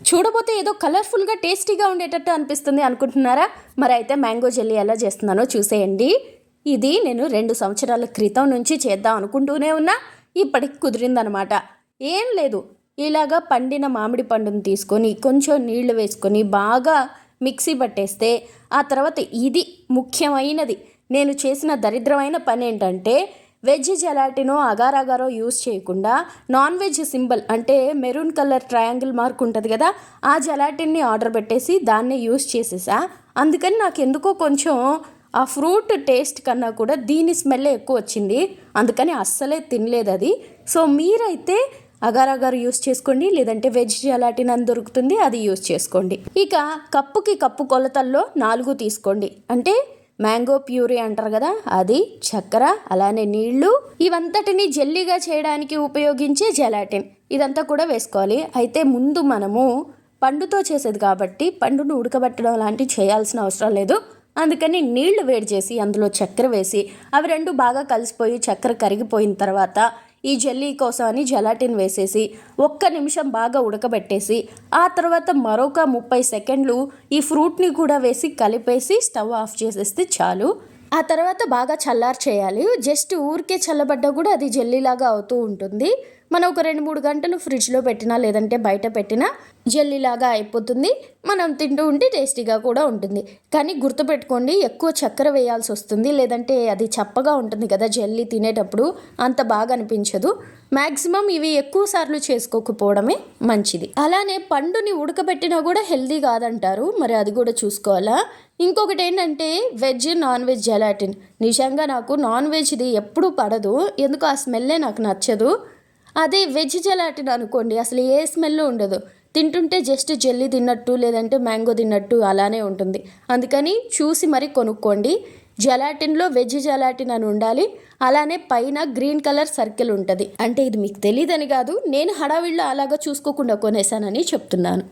చూడబోతే ఏదో కలర్ఫుల్గా టేస్టీగా ఉండేటట్టు అనిపిస్తుంది అనుకుంటున్నారా? మరి అయితే మ్యాంగో జెల్లీ ఎలా చేస్తున్నానో చూసేయండి. ఇది నేను 2 సంవత్సరాల క్రితం నుంచి చేద్దాం అనుకుంటూనే ఉన్నా, ఇప్పటికి కుదిరిందనమాట. ఏం లేదు, ఇలాగా పండిన మామిడి పండుని తీసుకొని కొంచెం నీళ్లు వేసుకొని బాగా మిక్సీ పట్టేస్తే, ఆ తర్వాత ఇది ముఖ్యమైనది, నేను చేసిన దరిద్రమైన పని ఏంటంటే వెజ్ జెలాటినో అగార్ అగారో యూస్ చేయకుండా నాన్ వెజ్ సింబల్ అంటే మెరూన్ కలర్ ట్రయాంగిల్ మార్క్ ఉంటుంది కదా, ఆ జెలాటిన్ని ఆర్డర్ పెట్టేసి దాన్ని యూస్ చేసేసా. అందుకని నాకు ఎందుకో కొంచెం ఆ ఫ్రూట్ టేస్ట్ కన్నా కూడా దీని స్మెల్ ఎక్కువ వచ్చింది. అందుకని అస్సలే తినలేదు అది. సో మీరైతే అగార్ అగార్ యూస్ చేసుకోండి, లేదంటే వెజ్ జెలాటిన్ అని దొరుకుతుంది, అది యూస్ చేసుకోండి. ఇక కప్పుకి కప్పు కొలతల్లో 4 తీసుకోండి. అంటే మ్యాంగో ప్యూరీ అంటారు కదా, అది, చక్కెర, అలానే నీళ్లు, ఇవంతటిని జెల్లీగా చేయడానికి ఉపయోగించే జెలాటిన్, ఇదంతా కూడా వేసుకోవాలి. అయితే ముందు మనము పండుతో చేసేది కాబట్టి పండును ఉడకబెట్టడం లాంటివి చేయాల్సిన అవసరం లేదు. అందుకని నీళ్లు వేడి చేసి అందులో చక్కెర వేసి అవి రెండు బాగా కలిసిపోయి చక్కెర కరిగిపోయిన తర్వాత ఈ జెల్లీ కోసం అని జెలాటిన్ వేసేసి 1 నిమిషం బాగా ఉడకబెట్టేసి ఆ తర్వాత మరొక 30 సెకండ్లు ఈ ఫ్రూట్ని కూడా వేసి కలిపేసి స్టవ్ ఆఫ్ చేసేస్తే చాలు. ఆ తర్వాత బాగా చల్లారి చేయాలి. జస్ట్ ఊరికే చల్లబడ్డా కూడా అది జెల్లీలాగా అవుతూ ఉంటుంది. మనం ఒక 2-3 గంటలు ఫ్రిడ్జ్లో పెట్టినా లేదంటే బయట పెట్టినా జెల్లీలాగా అయిపోతుంది. మనం తింటూ ఉంటే టేస్టీగా కూడా ఉంటుంది. కానీ గుర్తుపెట్టుకోండి, ఎక్కువ చక్కెర వేయాల్సి వస్తుంది, లేదంటే అది చప్పగా ఉంటుంది కదా జెల్లీ, తినేటప్పుడు అంత బాగా అనిపించదు. మ్యాక్సిమం ఇవి ఎక్కువ సార్లు చేసుకోకపోవడమే మంచిది. అలానే పండుని ఉడకబెట్టినా కూడా హెల్దీ కాదంటారు, మరి అది కూడా చూసుకోవాలా. ఇంకొకటి ఏంటంటే వెజ్ నాన్ వెజ్ జెలాటిన్. నిజంగా నాకు నాన్ వెజ్ది ఎప్పుడూ పడదు, ఎందుకు ఆ స్మెల్లే నాకు నచ్చదు. అదే వెజ్ జెలాటిన్ అనుకోండి, అసలు ఏ స్మెల్ ఉండదు, తింటుంటే జస్ట్ జెల్లీ తిన్నట్టు లేదంటే మ్యాంగో తిన్నట్టు అలానే ఉంటుంది. అందుకని చూసి మరి కొనుక్కోండి. జెలాటిన్లో వెజ్ జెలాటిన్ అని ఉండాలి. అలానే పైన గ్రీన్ కలర్ సర్కిల్ ఉంటుంది. అంటే ఇది మీకు తెలియదని కాదు, నేను హడావిడిలో అలాగా చూసుకోకుండా కొనేసానని చెప్తున్నాను.